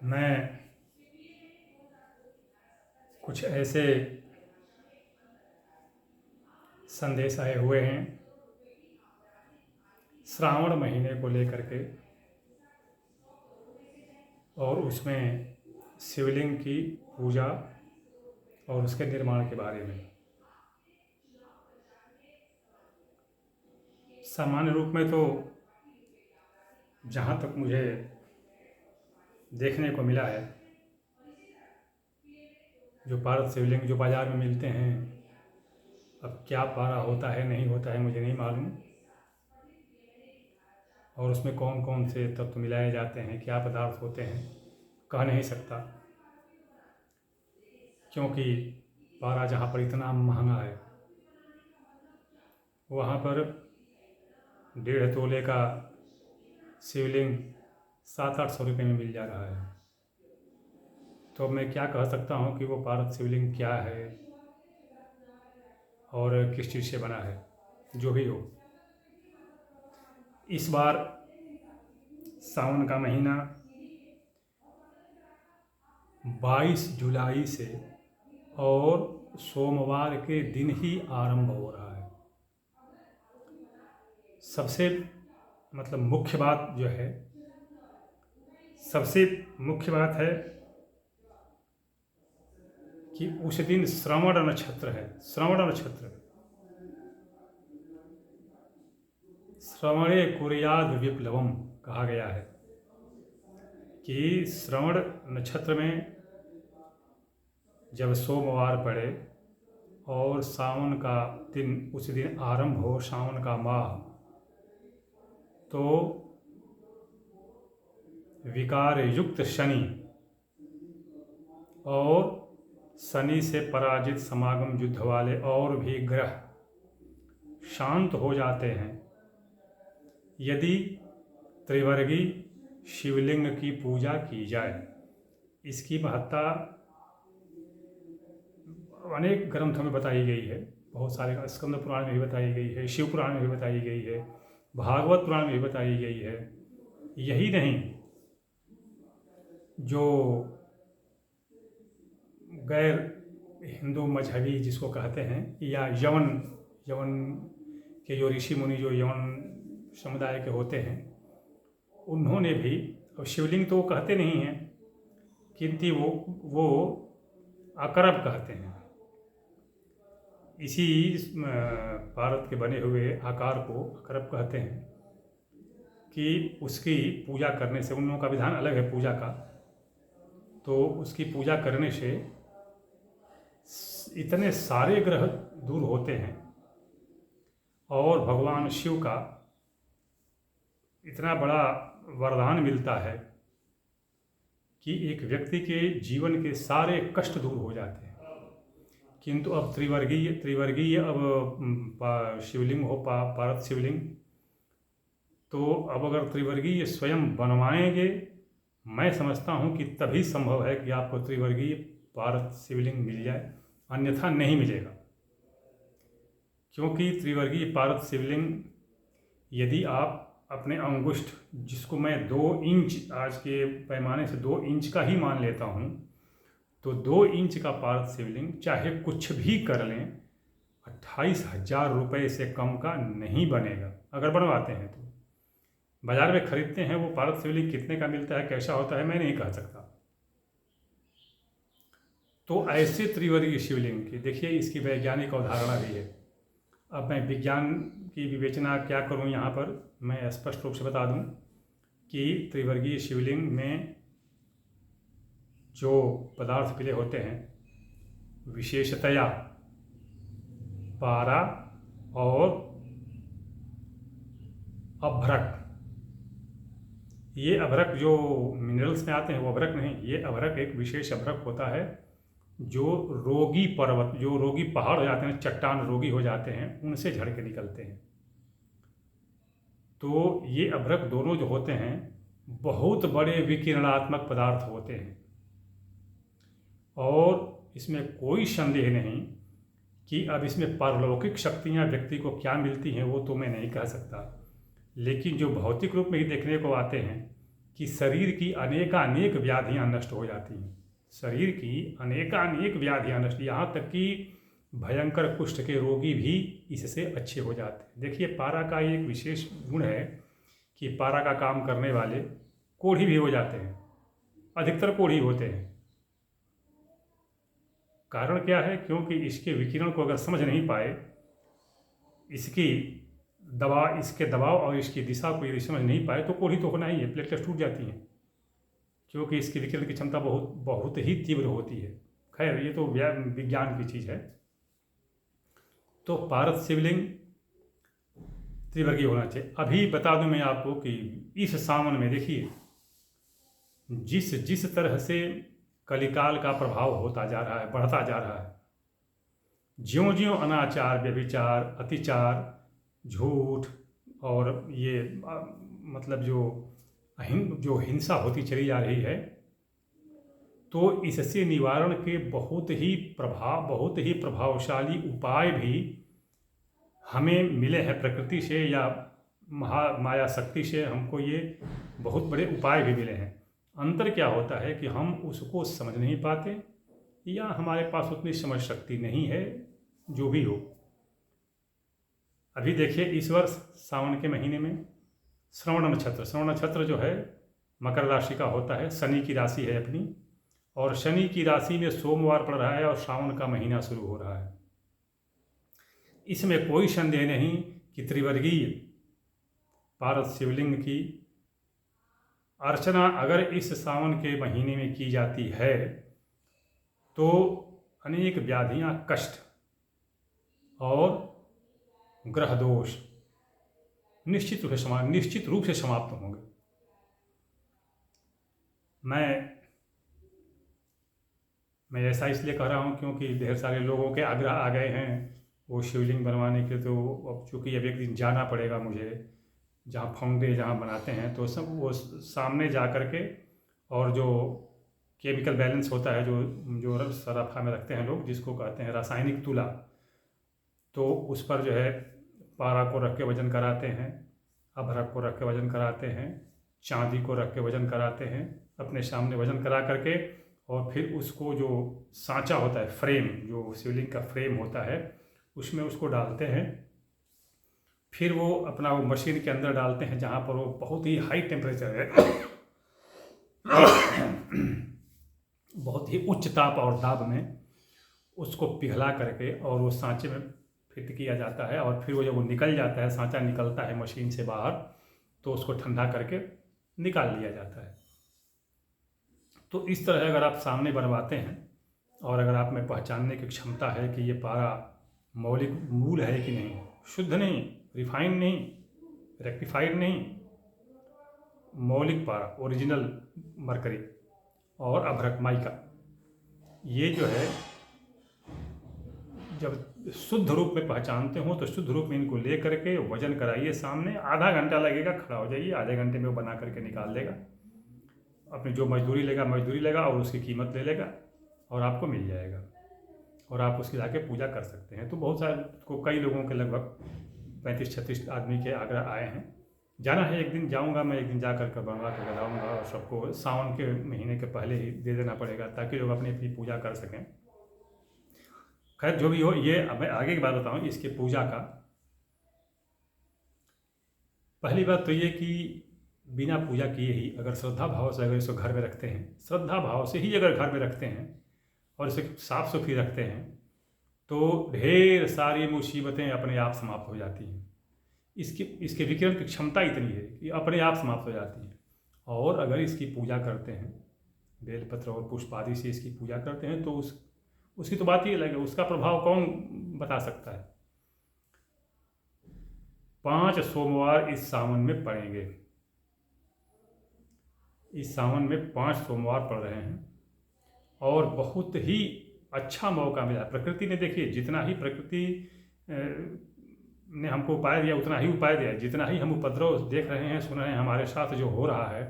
मैं कुछ ऐसे संदेश आए हुए हैं श्रावण महीने को लेकर के, और उसमें शिवलिंग की पूजा और उसके निर्माण के बारे में। सामान्य रूप में तो जहाँ तक मुझे देखने को मिला है, जो पारद शिवलिंग जो बाज़ार में मिलते हैं, अब क्या पारा होता है नहीं होता है मुझे नहीं मालूम, और उसमें कौन कौन से तत्व मिलाए जाते हैं, क्या पदार्थ होते हैं, कह नहीं सकता, क्योंकि पारा जहाँ पर इतना महंगा है वहाँ पर 1.5 तोले का शिवलिंग 700-800 रुपये में मिल जा रहा है। तो मैं क्या कह सकता हूँ कि वो पारद शिवलिंग क्या है और किस चीज़ से बना है। जो भी हो, इस बार सावन का महीना 22 जुलाई से और सोमवार के दिन ही आरंभ हो रहा है। सबसे मुख्य बात जो है, सबसे मुख्य बात है कि उस दिन श्रवण नक्षत्र है। श्रवण नक्षत्र, श्रवणे कुर्याद विप्लवम कहा गया है कि श्रवण नक्षत्र में जब सोमवार पड़े और सावन का दिन उस दिन आरंभ हो, सावन का माह, तो विकार युक्त शनि और शनि से पराजित समागम युद्ध वाले और भी ग्रह शांत हो जाते हैं यदि त्रिवर्गी शिवलिंग की पूजा की जाए। इसकी महत्ता अनेक ग्रंथों में बताई गई है, बहुत सारे स्कंद पुराण में भी बताई गई है, शिव पुराण में भी बताई गई है, भागवत पुराण में भी बताई गई है। यही नहीं, जो गैर हिंदू मजहबी जिसको कहते हैं, या यवन के जो ऋषि मुनि जो यवन समुदाय के होते हैं, उन्होंने भी, और शिवलिंग तो वो कहते नहीं हैं किंतु वो अकरब कहते हैं। इसी भारत के बने हुए आकार को अकरब कहते हैं कि उसकी पूजा करने से, उन लोगों का विधान अलग है पूजा का, तो उसकी पूजा करने से इतने सारे ग्रह दूर होते हैं और भगवान शिव का इतना बड़ा वरदान मिलता है कि एक व्यक्ति के जीवन के सारे कष्ट दूर हो जाते हैं। किंतु अब त्रिवर्गीय अब शिवलिंग हो, पारद शिवलिंग, तो अब अगर त्रिवर्गीय स्वयं बनवाएंगे, मैं समझता हूँ कि तभी संभव है कि आपको त्रिवर्गीय पारद शिवलिंग मिल जाए, अन्यथा नहीं मिलेगा। क्योंकि त्रिवर्गीय पारद शिवलिंग यदि आप अपने अंगुष्ठ, जिसको मैं 2 इंच आज के पैमाने से 2 इंच का ही मान लेता हूँ, तो 2 इंच का पारद शिवलिंग चाहे कुछ भी कर लें, 28,000 रुपये से कम का नहीं बनेगा। अगर बनवाते हैं तो बाजार में खरीदते हैं, वो पारद शिवलिंग कितने का मिलता है, कैसा होता है, मैं नहीं कह सकता। तो ऐसे त्रिवर्गीय शिवलिंग की देखिए, इसकी वैज्ञानिक अवधारणा भी है। अब मैं विज्ञान की विवेचना क्या करूं, यहाँ पर मैं स्पष्ट रूप से बता दूं कि त्रिवर्गीय शिवलिंग में जो पदार्थ मिले होते हैं, विशेषतया पारा और अभ्रक, ये अभ्रक जो मिनरल्स में आते हैं वो अभ्रक नहीं, ये अभ्रक एक विशेष अभ्रक होता है जो रोगी पर्वत, जो रोगी पहाड़ हो जाते हैं, चट्टान रोगी हो जाते हैं, उनसे झड़ के निकलते हैं। तो ये अभ्रक दोनों जो होते हैं बहुत बड़े विकिरणात्मक पदार्थ होते हैं, और इसमें कोई संदेह नहीं कि अब इसमें पारलौकिक शक्तियाँ व्यक्ति को क्या मिलती हैं वो तो मैं नहीं कह सकता, लेकिन जो भौतिक रूप में ही देखने को आते हैं कि शरीर की अनेकानेक व्याधियाँ नष्ट हो जाती हैं। शरीर की अनेकानेक व्याधियाँ नष्ट, यहाँ तक कि भयंकर कुष्ठ के रोगी भी इससे अच्छे हो जाते हैं। देखिए, पारा का एक विशेष गुण है कि पारा का काम करने वाले कोढ़ी भी हो जाते हैं, अधिकतर कोढ़ी होते हैं। कारण क्या है? क्योंकि इसके विकिरण को अगर समझ नहीं पाए, इसके दबाव और इसकी दिशा को यदि समझ नहीं पाए तो कोढ़ी तो होना ही है, प्लेटलेट्स टूट जाती हैं, क्योंकि इसकी विकिरण की क्षमता बहुत बहुत ही तीव्र होती है। खैर, ये तो विज्ञान की चीज़ है। तो पारद शिवलिंग त्रिवर्गीय होना चाहिए। अभी बता दूं मैं आपको कि इस सावन में देखिए, जिस जिस तरह से कलिकाल का प्रभाव होता जा रहा है, बढ़ता जा रहा है, ज्यों ज्यों अनाचार, व्यभिचार, अतिचार, झूठ और ये मतलब जो हिंसा होती चली जा रही है, तो इससे निवारण के बहुत ही प्रभावशाली उपाय भी हमें मिले हैं प्रकृति से, या माया शक्ति से हमको ये बहुत बड़े उपाय भी मिले हैं। अंतर क्या होता है कि हम उसको समझ नहीं पाते, या हमारे पास उतनी समझ शक्ति नहीं है, जो भी हो। अभी देखिए, इस वर्ष सावन के महीने में श्रवण नक्षत्र जो है मकर राशि का होता है, शनि की राशि है अपनी, और शनि की राशि में सोमवार पड़ रहा है और सावन का महीना शुरू हो रहा है। इसमें कोई संदेह नहीं कि त्रिवर्गीय पारद शिवलिंग की अर्चना अगर इस सावन के महीने में की जाती है तो अनेक व्याधियां, कष्ट और ग्रह दोष निश्चित रूप से समाप्त होंगे। मैं ऐसा इसलिए कह रहा हूँ क्योंकि ढेर सारे लोगों के आग्रह आ गए हैं वो शिवलिंग बनवाने के। तो अब चूँकि अब एक दिन जाना पड़ेगा मुझे, जहाँ फाउंडे जहाँ बनाते हैं, तो सब वो सामने जा कर के, और जो केमिकल बैलेंस होता है, जो सराफा में रखते हैं लोग, जिसको कहते हैं रासायनिक तुला, तो उस पर जो है पारा को रख के वजन कराते हैं, अभ्रक को रख के वजन कराते हैं, चांदी को रख के वजन कराते हैं, अपने सामने वजन करा करके, और फिर उसको जो सांचा होता है, फ्रेम, जो शिवलिंग का फ्रेम होता है, उसमें उसको डालते हैं। फिर वो अपना वो मशीन के अंदर डालते हैं, जहाँ पर वो बहुत ही हाई टेम्परेचर है, बहुत ही उच्च ताप और दाब में उसको पिघला करके और वो सांचे में फिट किया जाता है। और फिर वो जब वो निकल जाता है, सांचा निकलता है मशीन से बाहर, तो उसको ठंडा करके निकाल लिया जाता है। तो इस तरह अगर आप सामने बनवाते हैं, और अगर आप में पहचानने की क्षमता है कि ये पारा मौलिक मूल है कि नहीं, शुद्ध नहीं, रिफाइंड नहीं, रेक्टिफाइड नहीं, मौलिक पारा, ओरिजिनल मरकरी और अभ्रक माइका, ये जो है जब शुद्ध रूप में पहचानते हो तो शुद्ध रूप में इनको ले करके वजन कराइए सामने। आधा घंटा लगेगा, खड़ा हो जाइए, आधे घंटे में वो बना करके निकाल देगा। अपनी जो मजदूरी लेगा और उसकी कीमत ले लेगा और आपको मिल जाएगा, और आप उसकी जाके पूजा कर सकते हैं। तो बहुत सारे कई लोगों के लगभग 35-36 आदमी के आग्रह आए हैं। जाना है, एक दिन जाऊंगा मैं, एक दिन जा कर बनवा कर लगाऊंगा, और सबको सावन के महीने के पहले ही दे देना पड़ेगा ताकि लोग अपनी अपनी पूजा कर सकें। खैर, जो भी हो, ये मैं आगे की बात बताऊँ इसके पूजा का। पहली बात तो ये कि बिना पूजा किए ही अगर श्रद्धा भाव से अगर इसको घर में रखते हैं, श्रद्धा भाव से ही अगर घर में रखते हैं और इसे साफ सुथरी रखते हैं, तो ढेर सारी मुसीबतें अपने आप समाप्त हो जाती हैं। इसके विकिरण की क्षमता इतनी है कि अपने आप समाप्त हो जाती है। और अगर इसकी पूजा करते हैं, बेलपत्र और पुष्प आदि से इसकी पूजा करते हैं, तो उसकी तो बात ही अलग है, उसका प्रभाव कौन बता सकता है। 5 सोमवार इस सावन में पड़ेंगे। इस सावन में 5 सोमवार पड़ रहे हैं, और बहुत ही अच्छा मौका मिला प्रकृति ने। देखिए, जितना ही प्रकृति ने हमको उपाय दिया उतना ही उपाय दिया, जितना ही हम उपद्रव देख रहे हैं, सुन रहे हैं हमारे साथ जो हो रहा है,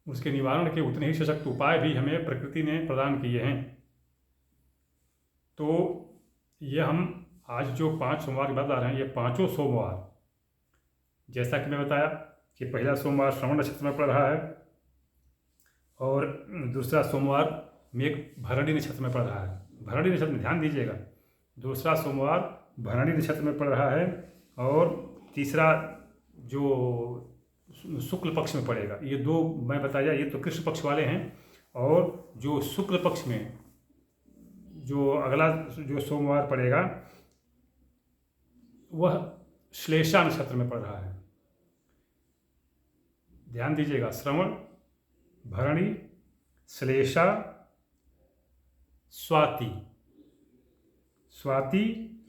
उसके निवारण के उतने ही सशक्त उपाय भी हमें प्रकृति ने प्रदान किए हैं। तो ये हम आज जो 5 सोमवार की बात बता रहे हैं, ये 5 सोमवार, जैसा कि मैं बताया कि पहला सोमवार श्रवण नक्षत्र में पड़ रहा है, और दूसरा सोमवार में एक भरणी नक्षत्र में पड़ रहा है। भरणी नक्षत्र में ध्यान दीजिएगा, दूसरा सोमवार भरणी नक्षत्र में पड़ रहा है और तीसरा जो शुक्ल पक्ष में पड़ेगा। ये दो मैं बताया, ये तो कृष्ण पक्ष वाले हैं। और जो शुक्ल पक्ष में जो अगला जो सोमवार पड़ेगा वह श्लेषा नक्षत्र में पड़ रहा है। ध्यान दीजिएगा, श्रवण, भरणी, श्लेषा, स्वाति, स्वाति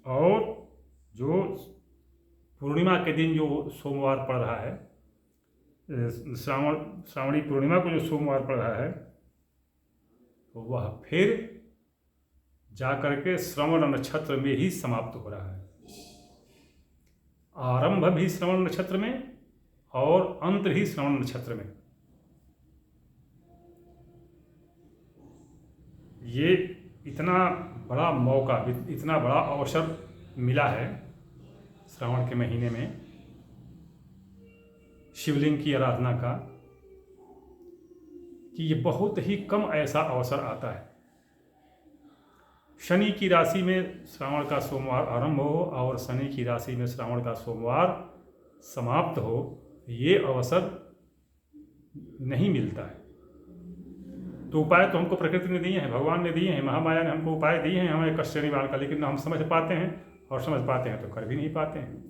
और जो पूर्णिमा के दिन जो सोमवार पड़ रहा है, श्रावणी पूर्णिमा को जो सोमवार पड़ रहा है, तो वह फिर जाकर के श्रवण नक्षत्र में ही समाप्त हो रहा है। आरंभ भी श्रवण नक्षत्र में और अंत भी श्रवण नक्षत्र में। ये इतना बड़ा मौका, इतना बड़ा अवसर मिला है श्रावण के महीने में शिवलिंग की आराधना का, कि ये बहुत ही कम ऐसा अवसर आता है। शनि की राशि में श्रावण का सोमवार आरंभ हो और शनि की राशि में श्रावण का सोमवार समाप्त हो, ये अवसर नहीं मिलता है। तो उपाय तो हमको प्रकृति ने दिए हैं, भगवान ने दिए हैं, महामाया ने हमको उपाय दिए हैं हमें कष्ट निवारण का, लेकिन हम समझ पाते हैं, और समझ पाते हैं तो कर भी नहीं पाते हैं।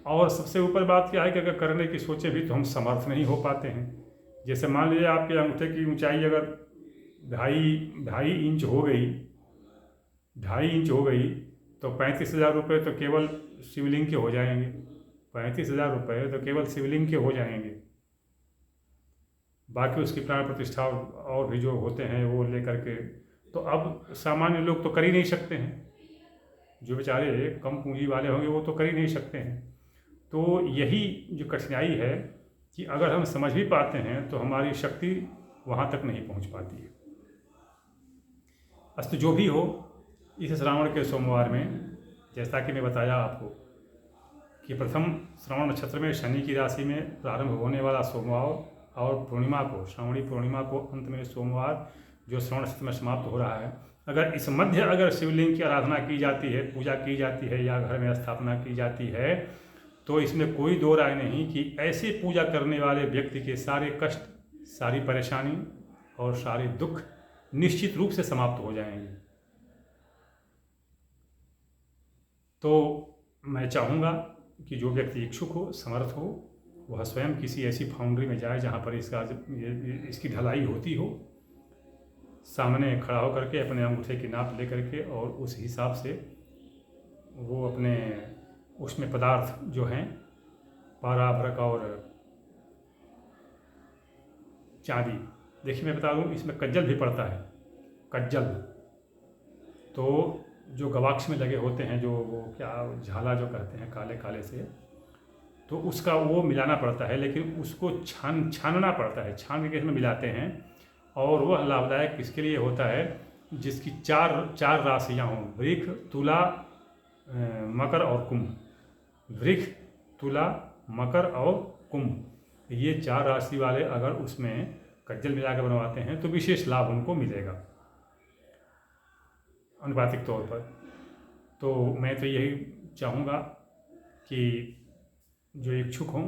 और सबसे ऊपर बात क्या है कि अगर करने की सोचे भी तो हम समर्थ नहीं हो पाते हैं। जैसे मान लीजिए आपके अंगूठे की ऊंचाई अगर ढाई इंच हो गई, 2.5 इंच हो गई, तो 35,000 रुपये तो केवल शिवलिंग के हो जाएंगे। 35,000 रुपये तो केवल शिवलिंग के हो जाएंगे। बाकी उसकी प्राण प्रतिष्ठा और भी जो होते हैं वो लेकर के, तो अब सामान्य लोग तो कर ही नहीं सकते हैं। जो बेचारे कम पूंजी वाले होंगे वो तो कर ही नहीं सकते हैं। तो यही जो कठिनाई है कि अगर हम समझ भी पाते हैं तो हमारी शक्ति वहाँ तक नहीं पहुँच पाती है। अस्तु जो भी हो, इस श्रावण के सोमवार में जैसा कि मैं बताया आपको कि प्रथम श्रवण नक्षत्र में शनि की राशि में प्रारंभ होने वाला सोमवार और पूर्णिमा को, श्रावणी पूर्णिमा को अंत में सोमवार जो श्रवण नक्षत्र में समाप्त हो रहा है, अगर इस मध्य अगर शिवलिंग की आराधना की जाती है, पूजा की जाती है या घर में स्थापना की जाती है, तो इसमें कोई दो राय नहीं कि ऐसे पूजा करने वाले व्यक्ति के सारे कष्ट, सारी परेशानी और सारे दुख निश्चित रूप से समाप्त हो जाएंगे। तो मैं चाहूँगा कि जो व्यक्ति इच्छुक हो, समर्थ हो, वह स्वयं किसी ऐसी फाउंड्री में जाए जहाँ पर इसकी ढलाई होती हो, सामने खड़ा होकर के अपने अंगूठे की नाप ले करके और उस हिसाब से वो अपने उसमें पदार्थ जो हैं पारा, अभ्रक और चांदी, देखिए मैं बता दूं इसमें कज्जल भी पड़ता है। कज्जल तो जो गवाक्ष में लगे होते हैं, जो वो क्या झाला जो कहते हैं काले काले से, तो उसका वो मिलाना पड़ता है, लेकिन उसको छानना पड़ता है, छान के इसमें मिलाते हैं। और वह लाभदायक किसके लिए होता है? जिसकी चार राशियाँ हों, वृष, तुला, मकर और कुंभ। वृष, तुला, मकर और कुंभ, ये 4 राशि वाले अगर उसमें कज्जल मिलाकर बनवाते हैं तो विशेष लाभ उनको मिलेगा अनुपातिक तौर पर। तो मैं तो यही चाहूँगा कि जो इच्छुक हों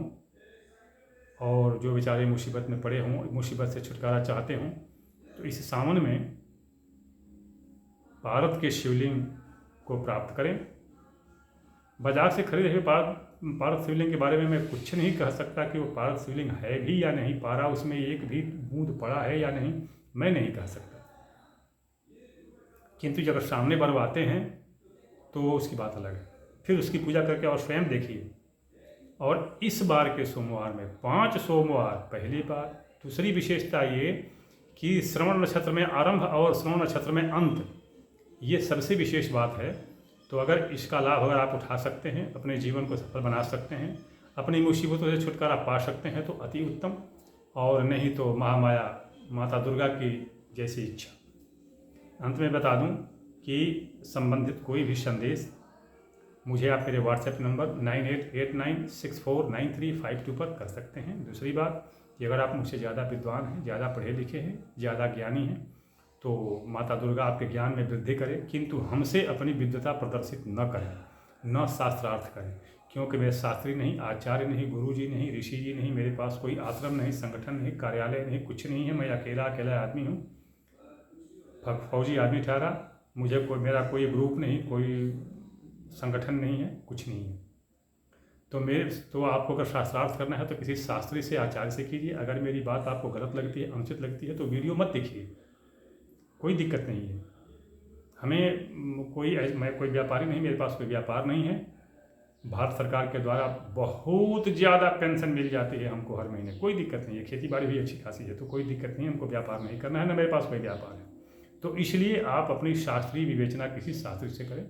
और जो बेचारे मुसीबत में पड़े हों, मुसीबत से छुटकारा चाहते हों, तो इस सावन में भारत के शिवलिंग को प्राप्त करें। बाजार से खरीदे हुए पारद शिवलिंग के बारे में मैं कुछ नहीं कह सकता कि वो पारद शिवलिंग है भी या नहीं, पारा उसमें एक भी बूंद पड़ा है या नहीं, मैं नहीं कह सकता। किंतु जब सामने बनवाते हैं तो उसकी बात अलग है। फिर उसकी पूजा करके और स्वयं देखिए। और इस बार के सोमवार में 5 सोमवार पहली बार। दूसरी विशेषता ये कि श्रवण नक्षत्र में आरंभ और श्रवण नक्षत्र में अंत, ये सबसे विशेष बात है। तो अगर इसका लाभ अगर आप उठा सकते हैं, अपने जीवन को सफल बना सकते हैं, अपनी मुसीबतों से छुटकारा पा सकते हैं तो अति उत्तम, और नहीं तो महामाया माता दुर्गा की जैसी इच्छा। अंत में बता दूं कि संबंधित कोई भी संदेश मुझे आप मेरे व्हाट्सएप नंबर 9889649352 पर कर सकते हैं। दूसरी बात, कि अगर आप मुझसे ज़्यादा विद्वान हैं, ज़्यादा पढ़े लिखे हैं, ज़्यादा ज्ञानी हैं, तो माता दुर्गा आपके ज्ञान में वृद्धि करें, किंतु हमसे अपनी विद्वता प्रदर्शित न करें, न शास्त्रार्थ करें, क्योंकि मैं शास्त्री नहीं, आचार्य नहीं, गुरु जी नहीं, ऋषि जी नहीं, मेरे पास कोई आश्रम नहीं, संगठन नहीं, कार्यालय नहीं, कुछ नहीं है। मैं अकेला आदमी हूँ, फौजी आदमी ठहरा, मुझे कोई, मेरा कोई ग्रुप नहीं, कोई संगठन नहीं है, कुछ नहीं है। तो आपको अगर शास्त्रार्थ करना है तो किसी शास्त्री से, आचार्य से कीजिए। अगर मेरी बात आपको गलत लगती है, अनुचित लगती है, तो वीडियो मत देखिए, कोई दिक्कत नहीं है। मैं कोई व्यापारी नहीं, मेरे पास कोई व्यापार नहीं है। भारत सरकार के द्वारा बहुत ज़्यादा पेंशन मिल जाती है हमको हर महीने, कोई दिक्कत नहीं है। खेती बाड़ी भी अच्छी खासी है, तो कोई दिक्कत नहीं है, हमको व्यापार नहीं करना है, ना मेरे पास कोई व्यापार है। तो इसलिए आप अपनी शास्त्रीय विवेचना किसी शास्त्री से करें।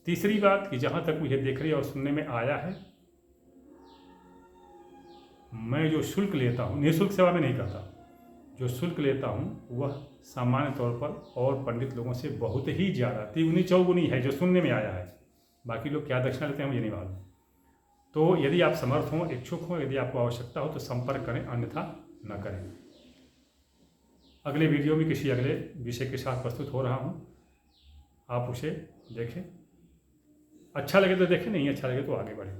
तीसरी बात कि जहाँ तक मुझे देखने और सुनने में आया है, मैं जो शुल्क लेता हूँ, निःशुल्क सेवा में नहीं करता, जो शुल्क लेता हूँ वह सामान्य तौर पर और पंडित लोगों से बहुत ही ज़्यादा, तिगुनी चौगुनी है, जो सुनने में आया है। बाकी लोग क्या दक्षिणा लेते हैं मुझे नहीं मालूम। तो यदि आप समर्थ हों, इच्छुक हों, यदि आपको आवश्यकता हो तो संपर्क करें, अन्यथा न करें। अगले वीडियो में किसी अगले विषय के साथ प्रस्तुत हो रहा हूँ, आप उसे देखें। अच्छा लगे तो देखें, नहीं अच्छा लगे तो आगे बढ़ें।